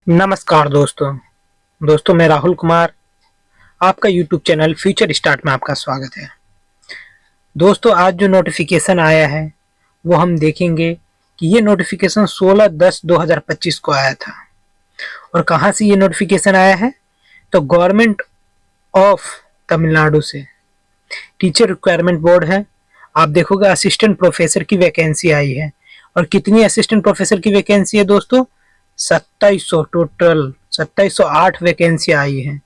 नमस्कार दोस्तों मैं राहुल कुमार। आपका यूट्यूब चैनल फ्यूचर स्टार्ट में आपका स्वागत है। दोस्तों आज जो नोटिफिकेशन आया है वो हम देखेंगे कि ये नोटिफिकेशन 16/10/2025 को आया था। और कहाँ से ये नोटिफिकेशन आया है? तो गवर्नमेंट ऑफ तमिलनाडु से टीचर रिक्वायरमेंट बोर्ड है। आप देखोगे असिस्टेंट प्रोफेसर की वैकेंसी आई है। और कितनी असिस्टेंट प्रोफेसर की वैकेंसी है दोस्तों? 2700 टोटल 2708 वैकेंसी आई है।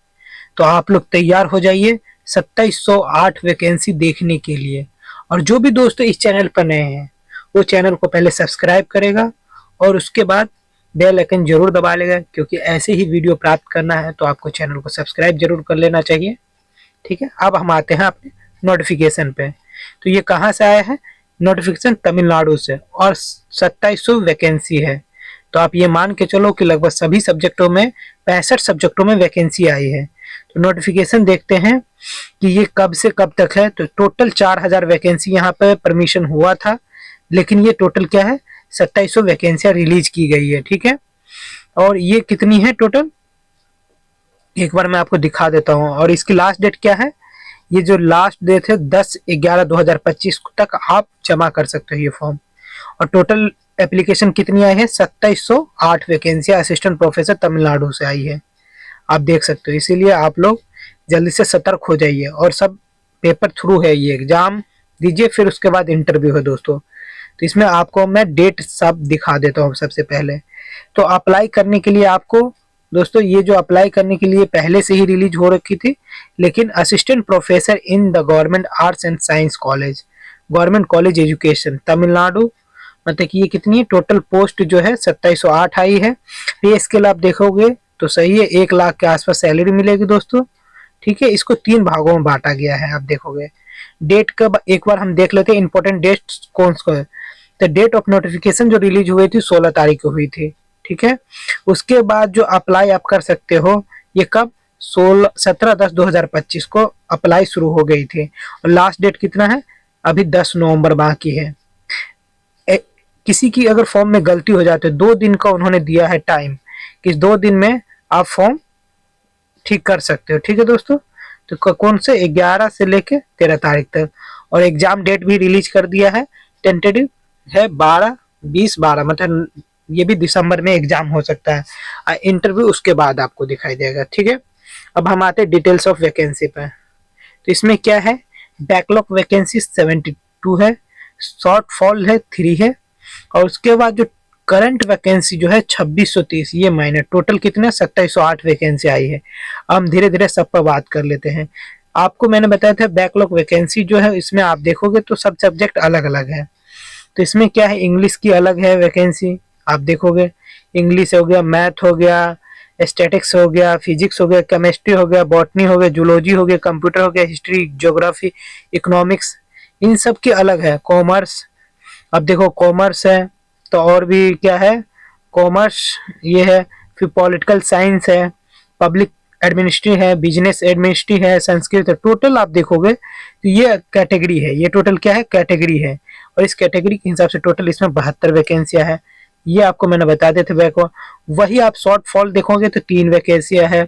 तो आप लोग तैयार हो जाइए 2708 वैकेंसी देखने के लिए। और जो भी दोस्तों इस चैनल पर नए हैं वो चैनल को पहले सब्सक्राइब करेगा और उसके बाद बेल आइकन जरूर दबा लेगा, क्योंकि ऐसे ही वीडियो प्राप्त करना है तो आपको चैनल को सब्सक्राइब जरूर कर लेना चाहिए। ठीक है, अब हम आते हैं अपने नोटिफिकेशन पे। तो ये कहाँ से आया है? नोटिफिकेशन तमिलनाडु से और 2700 वैकेंसी है। तो आप ये मान के चलो कि लगभग सभी सब्जेक्टों में 65 सब्जेक्टों में वैकेंसी आई है। तो नोटिफिकेशन देखते हैं कि ये कब से कब तक है। तो टोटल 4000 वैकेंसी यहाँ पे परमिशन हुआ था, लेकिन ये टोटल क्या है, 2700 वैकेंसियां रिलीज की गई है। ठीक है, और ये कितनी है टोटल एक बार मैं आपको दिखा देता हूँ। और इसकी लास्ट डेट क्या है? ये जो लास्ट डेट है 10/11/2025 तक आप जमा कर सकते हो ये फॉर्म। और टोटल एप्लीकेशन कितनी आई है? 2708 वैकेंसी असिस्टेंट प्रोफेसर तमिलनाडु से आई है। आप देख सकते हो, इसीलिए आप लोग जल्दी से सतर्क हो जाइए। और सब पेपर थ्रू है, ये एग्जाम दीजिए फिर उसके बाद इंटरव्यू है दोस्तों। तो इसमें आपको मैं डेट सब दिखा देता हूँ सबसे पहले। तो अप्लाई करने के लिए आपको दोस्तों, ये जो अप्लाई करने के लिए पहले से ही रिलीज हो रखी थी, लेकिन assistant professor in the government arts and science college, government college education Tamil Nadu, मतलब कि ये कितनी है टोटल पोस्ट जो है 2708 आई है। पे स्केल आप देखोगे तो सही है, 1 लाख के आसपास सैलरी मिलेगी दोस्तों। ठीक है, इसको 3 भागों में बांटा गया है। आप देखोगे डेट कब, एक बार हम देख लेते हैं इंपॉर्टेंट डेट कौन सा है। तो डेट ऑफ नोटिफिकेशन जो रिलीज हुई थी 16 तारीख को हुई थी। ठीक है, उसके बाद जो अप्लाई आप कर सकते हो, ये कब, 17/10/2025 को अप्लाई शुरू हो गई थी। और लास्ट डेट कितना है? अभी 10 नवंबर बाकी है। किसी की अगर फॉर्म में गलती हो जाती है, 2 दिन का उन्होंने दिया है टाइम कि 2 दिन में आप फॉर्म ठीक कर सकते हो। ठीक है दोस्तों, तो कौन से 11 से लेके 13 तारीख तक। और एग्जाम डेट भी रिलीज कर दिया है, टेंटेटिव है 12/20/12, मतलब ये भी दिसंबर में एग्जाम हो सकता है। इंटरव्यू उसके बाद आपको दिखाई देगा। ठीक है, अब हम आते हैं डिटेल्स ऑफ वैकेंसी पे। तो इसमें क्या है, बैकलॉग वैकेंसी 72 है, शॉर्ट फॉल है 3 है, और उसके बाद जो करंट वैकेंसी जो है 2630, ये माइनर, टोटल कितने 2708 वैकेंसी आई है। हम धीरे धीरे सब पर बात कर लेते हैं। आपको मैंने बताया था बैकलॉग वैकेंसी जो है, इसमें आप देखोगे तो सब सब्जेक्ट अलग अलग है। तो इसमें क्या है, इंग्लिश की अलग है वैकेंसी, आप देखोगे इंग्लिश हो गया, मैथ हो गया, स्टैटिक्स हो गया, फिजिक्स हो गया, केमिस्ट्री हो गया, बॉटनी हो गया, जूलॉजी हो गया, कंप्यूटर हो गया, हिस्ट्री, ज्योग्राफी, इकोनॉमिक्स, इन सब की अलग है। कॉमर्स, अब देखो कॉमर्स है तो और भी क्या है, कॉमर्स ये है, फिर पॉलिटिकल साइंस है, पब्लिक एडमिनिस्ट्री है, बिजनेस एडमिनिस्ट्री है, संस्कृत है। टोटल आप देखोगे तो ये कैटेगरी है, ये टोटल क्या है, कैटेगरी है। और इस कैटेगरी के हिसाब से टोटल इसमें 72 वैकेंसियां है। ये आपको मैंने बता देते बैक। वही आप शॉर्ट फॉल देखोगे तो 3 वैकेंसियां है।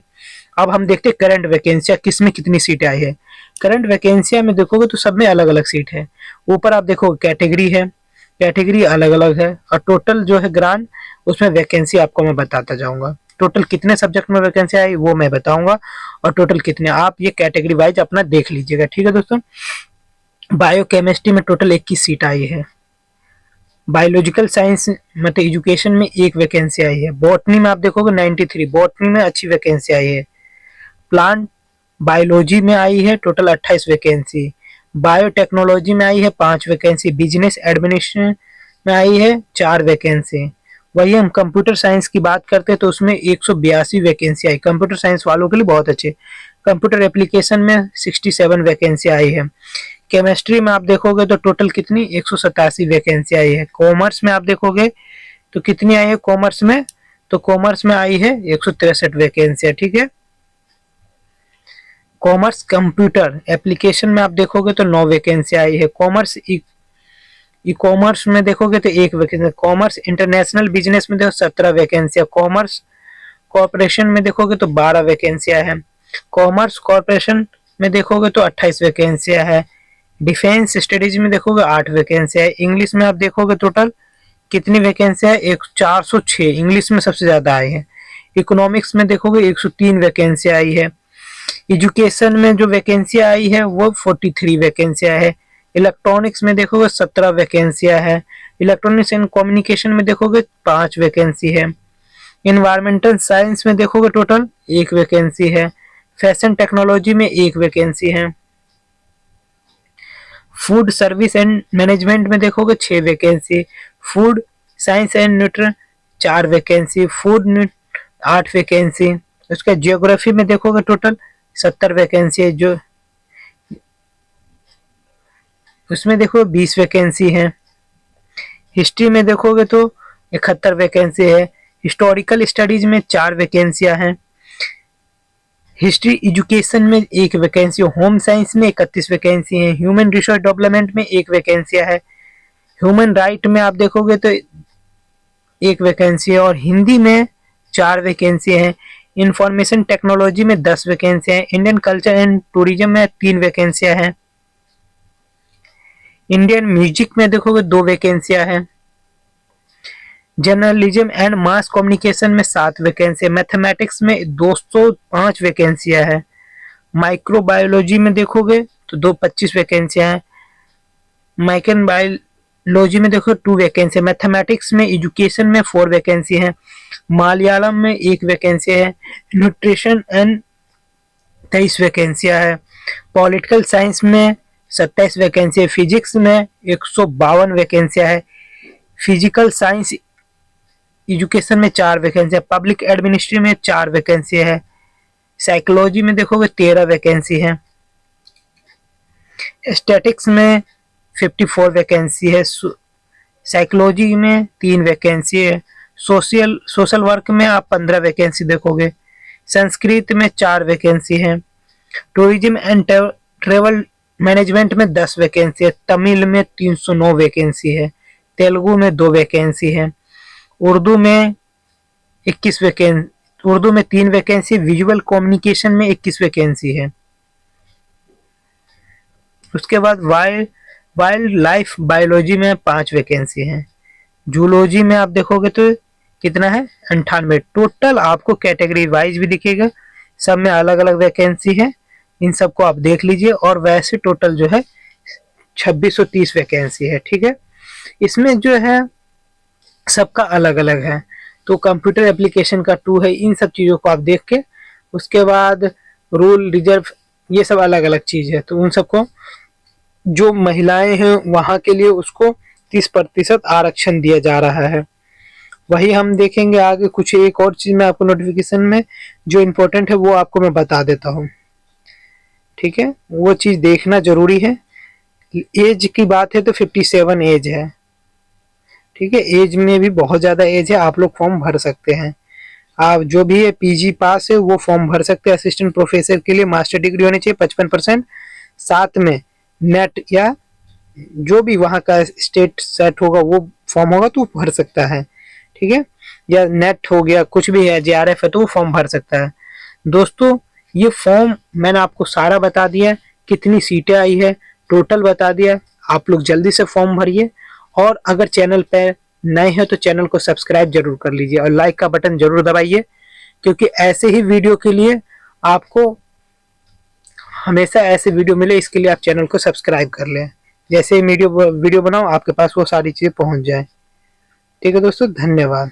अब हम देखते हैं करंट वैकेंसियां किस में कितनी सीटें आई है। करंट वैकेंसियां में देखोगे तो सब में अलग अलग सीट है। ऊपर आप देखोगे कैटेगरी है, कैटेगरी अलग अलग है, और टोटल जो है ग्रांड उसमें वैकेंसी आपको मैं बताता जाऊंगा। टोटल कितने सब्जेक्ट में वैकेंसी आई वो मैं बताऊंगा, और टोटल कितने, आप ये कैटेगरी वाइज अपना देख लीजिएगा। ठीक है दोस्तों, बायोकेमिस्ट्री में टोटल 21 सीट आई है। बायोलॉजिकल साइंस मतलब एजुकेशन में 1 वैकेंसी आई है। बॉटनी में आप देखोगे 93, बॉटनी में अच्छी वैकेंसी आई है। प्लांट बायोलॉजी में आई है टोटल 28 वैकेंसी। बायोटेक्नोलॉजी में आई है 5 वैकेंसी। बिजनेस एडमिनिस्ट्रेशन में आई है 4 वैकेंसी। वही हम कंप्यूटर साइंस की बात करते हैं तो उसमें 182 वैकेंसी आई। कंप्यूटर साइंस वालों के लिए बहुत अच्छे। कंप्यूटर एप्लीकेशन में 67 वैकेंसी आई है। केमिस्ट्री में आप देखोगे तो टोटल कितनी 187 वैकेंसी आई है। कॉमर्स में आप देखोगे तो कितनी आई है कॉमर्स में, तो कॉमर्स में आई है 163 वैकेंसी। ठीक है, कॉमर्स कंप्यूटर एप्लीकेशन में आप देखोगे तो 9 वैकेंसी आई है। कॉमर्स ई कॉमर्स में देखोगे तो 1 वैकेंसी। कॉमर्स इंटरनेशनल बिजनेस में देखो 17 वैकेंसी। कॉमर्स कॉर्पोरेशन में देखोगे तो 12 वैकेंसियां हैं। कॉमर्स कॉर्पोरेशन में देखोगे तो 28 वैकेंसियां है। डिफेंस स्टडीज में देखोगे 8 वैकेंसियां है। इंग्लिश में आप देखोगे टोटल कितनी वैकेंसियां है, एक 406 इंग्लिश में सबसे ज्यादा आई है। इकोनॉमिक्स में देखोगे 103 वैकेंसियां आई है। एजुकेशन में जो वैकेंसियां आई है वो 43 वैकेंसियां है। इलेक्ट्रॉनिक्स में देखोगे 17 वैकेंसियां है। इलेक्ट्रॉनिक्स एंड कम्युनिकेशन में देखोगे 5 वैकेंसी है। इन्वायरमेंटल साइंस में देखोगे टोटल 1 वैकेंसी है। फैशन टेक्नोलॉजी में 1 वैकेंसी है। फूड सर्विस एंड मैनेजमेंट में देखोगे 6 vacancy. Food science and nutrition 4 vacancy. Food 8 vacancy. उसका जियोग्राफी में देखोगे टोटल 70 वैकेंसी है। जो उसमें देखो 20 वैकेंसी है। हिस्ट्री में देखोगे तो 71 वैकेंसी है। हिस्टोरिकल स्टडीज में 4 वैकेंसियां हैं। हिस्ट्री एजुकेशन में 1 वैकेंसी। होम साइंस में 31 वैकेंसी है। ह्यूमन रिसोर्स डेवलपमेंट में 1 वैकेंसियां है। ह्यूमन राइट में आप देखोगे तो 1 वैकेंसी है और हिंदी में 4 वैकेंसी है। इंफॉर्मेशन टेक्नोलॉजी में 10 वैकेंसी है। इंडियन कल्चर एंड टूरिज्म में 3 वैकेंसियां हैं। इंडियन म्यूजिक में देखोगे 2 वैकेंसियां हैं। जर्नलिज्म एंड मास कम्युनिकेशन में 7 वैकेंसी है। मैथमेटिक्स में 205 वैकेंसियां है। माइक्रोबायोलॉजी में देखोगे तो 25 वैकेंसियां हैं। माइक्रोबायोलॉजी में देखो 2 वैकेंसी है। मैथमेटिक्स में एजुकेशन में 4 वैकेंसी है। मलयालम में 1 वैकेंसी है। न्यूट्रिशन एंड 23 वैकेंसियां है। पॉलिटिकल साइंस में 27 वैकेंसी है। फिजिक्स में 152 वैकेंसियां है। फिजिकल साइंस एजुकेशन में 4 वैकेंसी है। पब्लिक एडमिनिस्ट्रेशन में 4 वैकेंसी है। साइकोलॉजी में देखोगे 13 वैकेंसी है। स्टैटिक्स में 54 वैकेंसी है। साइकोलॉजी में 3 वैकेंसी है। सोशल वर्क में आप 15 वैकेंसी देखोगे। संस्कृत में 4 वैकेंसी है। टूरिज्म एंड ट्रेवल मैनेजमेंट में 10 वैकेंसी है। तमिल में 309 वैकेंसी है। तेलुगु में 2 वैकेंसी है। उर्दू में 21 वैकेंसी, उर्दू में 3 वैकेंसी। विजुअल कम्युनिकेशन में 21 वैकेंसी है। उसके बाद वाइल्ड लाइफ बायोलॉजी में 5 वैकेंसी है। जूलॉजी में आप देखोगे तो कितना है 98। टोटल आपको कैटेगरी वाइज भी दिखेगा, सब में अलग अलग वैकेंसी है। इन सबको आप देख लीजिए। और वैसे टोटल जो है 2630 वैकेंसी है। ठीक है, इसमें जो है सबका अलग अलग है। तो कंप्यूटर एप्लीकेशन का 2 है। इन सब चीज़ों को आप देख के उसके बाद रूल रिजर्व ये सब अलग अलग चीज़ है। तो उन सबको जो महिलाएं हैं वहाँ के लिए उसको 30% आरक्षण दिया जा रहा है। वही हम देखेंगे आगे। कुछ एक और चीज़ मैं आपको नोटिफिकेशन में जो इम्पोर्टेंट है वो आपको मैं बता देता हूँ। ठीक है, वो चीज़ देखना जरूरी है। एज की बात है तो 57 एज है। ठीक है, एज में भी बहुत ज़्यादा एज है। आप लोग फॉर्म भर सकते हैं। आप जो भी है पीजी पास है वो फॉर्म भर सकते हैं। असिस्टेंट प्रोफेसर के लिए मास्टर डिग्री होनी चाहिए 55%। साथ में नेट या जो भी वहाँ का स्टेट सेट होगा वो फॉर्म होगा तो भर सकता है। ठीक है, या नेट हो गया कुछ भी है, जेआरएफ है तो वो फॉर्म भर सकता है। दोस्तों ये फॉर्म मैंने आपको सारा बता दिया, कितनी सीटें आई है टोटल बता दिया। आप लोग जल्दी से फॉर्म भरिए। और अगर चैनल पर नए हैं तो चैनल को सब्सक्राइब जरूर कर लीजिए और लाइक का बटन जरूर दबाइए, क्योंकि ऐसे ही वीडियो के लिए आपको हमेशा ऐसे वीडियो मिले, इसके लिए आप चैनल को सब्सक्राइब कर लें। जैसे ही वीडियो बनाओ आपके पास वो सारी चीज़ें पहुंच जाए। ठीक है दोस्तों, धन्यवाद।